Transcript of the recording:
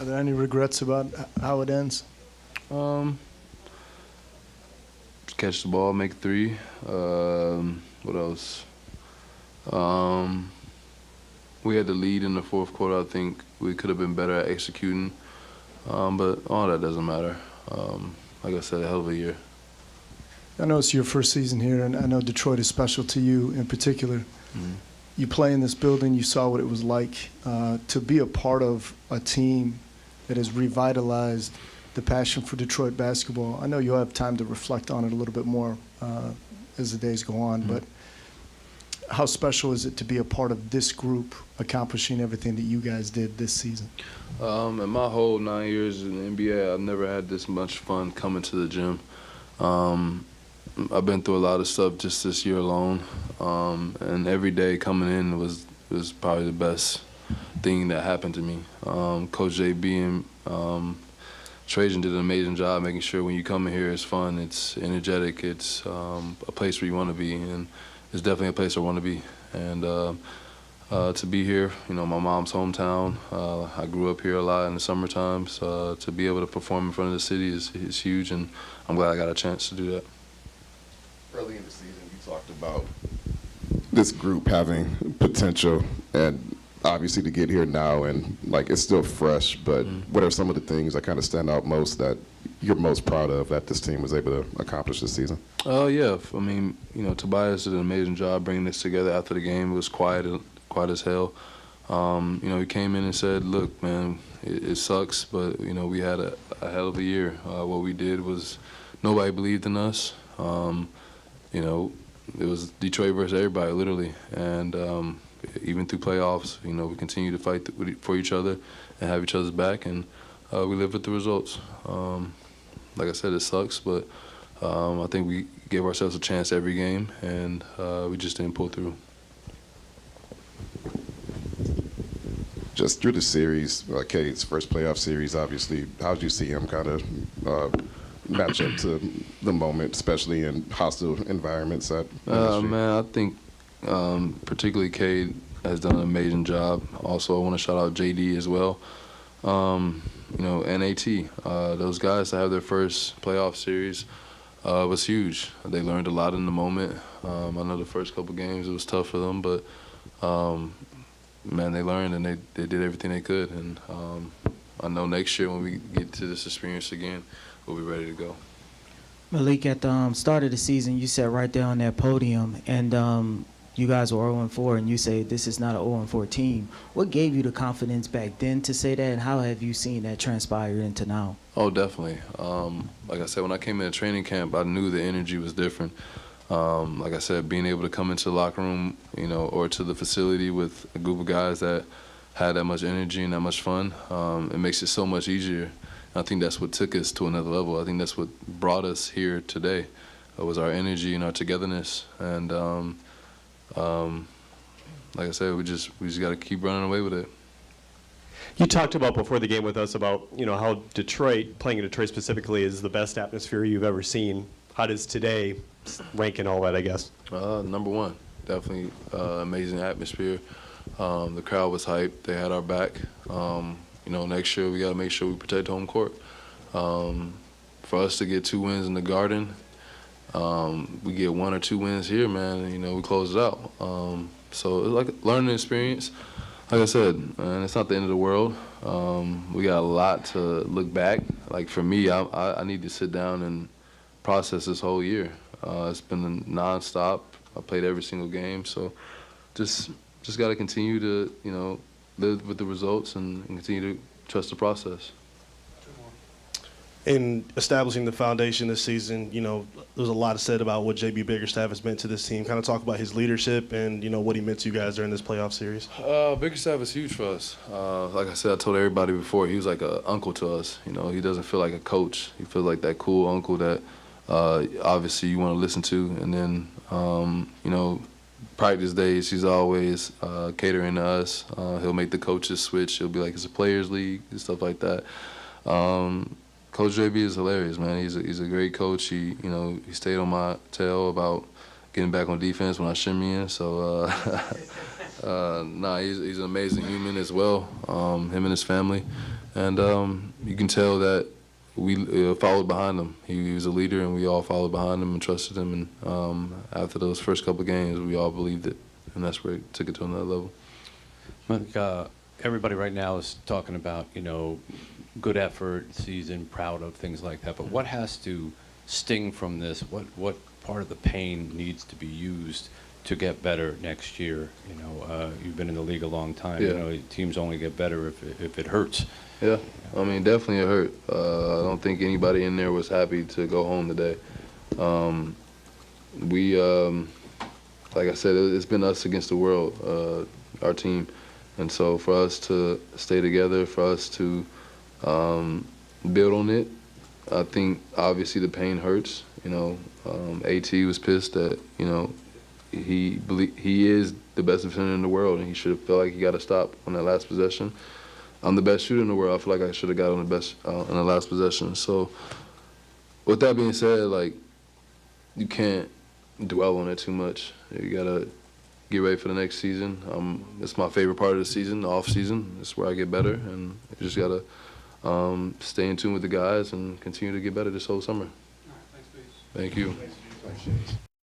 Are there any regrets about how it ends? Um, Catch the ball, make three. What else? We had the lead in the fourth quarter. I think we could have been better at executing, but all that doesn't matter. Like I said, a hell of a year. I know it's your first season here, and I know Detroit is special to you in particular. Mm-hmm. You play in this building. You saw what it was like to be a part of a team that has revitalized the passion for Detroit basketball. I know you'll have time to reflect on it a little bit more as the days go on, but how special is it to be a part of this group accomplishing everything that you guys did this season? In my whole 9 years in the NBA, I've never had this much fun coming to the gym. I've been through a lot of stuff just this year alone, and every day coming in was probably the best thing that happened to me. Coach JB and Trajan did an amazing job making sure when you come in here, it's fun, it's energetic, it's a place where you want to be, and it's definitely a place I want to be. And to be here, you know, my mom's hometown. I grew up here a lot in the summer times. To be able to perform in front of the city is huge, and I'm glad I got a chance to do that. Early in the season, you talked about this group having potential, and obviously to get here now and like it's still fresh, but what are some of the things that kind of stand out most that you're most proud of that this team was able to accomplish this season? Yeah, I mean, you know, Tobias did an amazing job bringing this together after the game. It was quiet as hell. You know, he came in and said, look, man, it sucks, but, you know, we had a hell of a year. What we did was nobody believed in us. You know, it was Detroit versus everybody, literally. And even through playoffs, you know, we continue to fight for each other and have each other's back, and we live with the results. Like I said, it sucks, but I think we gave ourselves a chance every game, and we just didn't pull through. Just through the series, Cade's first playoff series, obviously, how did you see him kind of match up to the moment, especially in hostile environments? Man, I think particularly Cade has done an amazing job. Also, I want to shout out JD as well. You know, NAT, those guys that have their first playoff series was huge. They learned a lot in the moment. I know the first couple games it was tough for them, but man, they learned and they did everything they could. And I know next year when we get to this experience again, we'll be ready to go. Malik, at the start of the season, you sat right there on that podium, and you guys were 0-4, and you say this is not an 0-4 team. What gave you the confidence back then to say that, and how have you seen that transpire into now? Oh, definitely. Like I said, when I came into training camp, I knew the energy was different. Like I said, being able to come into the locker room, you know, or to the facility with a group of guys that had that much energy and that much fun, it makes it so much easier. I think that's what took us to another level. I think that's what brought us here today, was our energy and our togetherness. And like I said, we just got to keep running away with it. You talked about before the game with us about, you know, how Detroit, playing in Detroit specifically, is the best atmosphere you've ever seen. How does today rank in all that, I guess? Number one, definitely amazing atmosphere. The crowd was hyped. They had our back. You know, next year we got to make sure we protect home court. For us to get 2 wins in the Garden, we get 1 or 2 wins here, man, you know, we close it out. So it's like a learning experience. Like I said, and it's not the end of the world. We got a lot to look back. Like for me, I need to sit down and process this whole year. It's been nonstop. I played every single game, so just got to continue to, you know, live with the results and continue to trust the process. In establishing the foundation this season, you know, there was a lot said about what J.B. Bickerstaff has meant to this team. Kind of talk about his leadership and, you know, what he meant to you guys during this playoff series. Bickerstaff is huge for us. Like I said, I told everybody before, he was like an uncle to us. You know, he doesn't feel like a coach. He feels like that cool uncle that obviously you want to listen to. And then, you know, practice days, he's always catering to us. He'll make the coaches switch. He'll be like, it's a players' league and stuff like that. Coach JB is hilarious, man. He's a great coach. He stayed on my tail about getting back on defense when I shimmy in. So Nah, he's an amazing human as well. Him and his family, and you can tell that we followed behind him. He was a leader, and we all followed behind him and trusted him. And after those first couple of games, we all believed it, and that's where it took it to another level. Everybody right now is talking about, good effort, season, proud of, things like that. But what has to sting from this? What part of the pain needs to be used to get better next year? You've been in the league a long time. Yeah. Teams only get better if it hurts. Yeah, I mean, definitely it hurt. I don't think anybody in there was happy to go home today. Like I said, it's been us against the world, our team. And so for us to stay together, for us to build on it, I think obviously the pain hurts. AT was pissed that, he is the best defender in the world, and he should have felt like he got to stop on that last possession. I'm the best shooter in the world. I feel like I should have got on the best in the last possession. So with that being said, like, you can't dwell on it too much. You gotta get ready for the next season. It's my favorite part of the season, the off season. It's where I get better, and you just gotta stay in tune with the guys and continue to get better this whole summer. Thank you.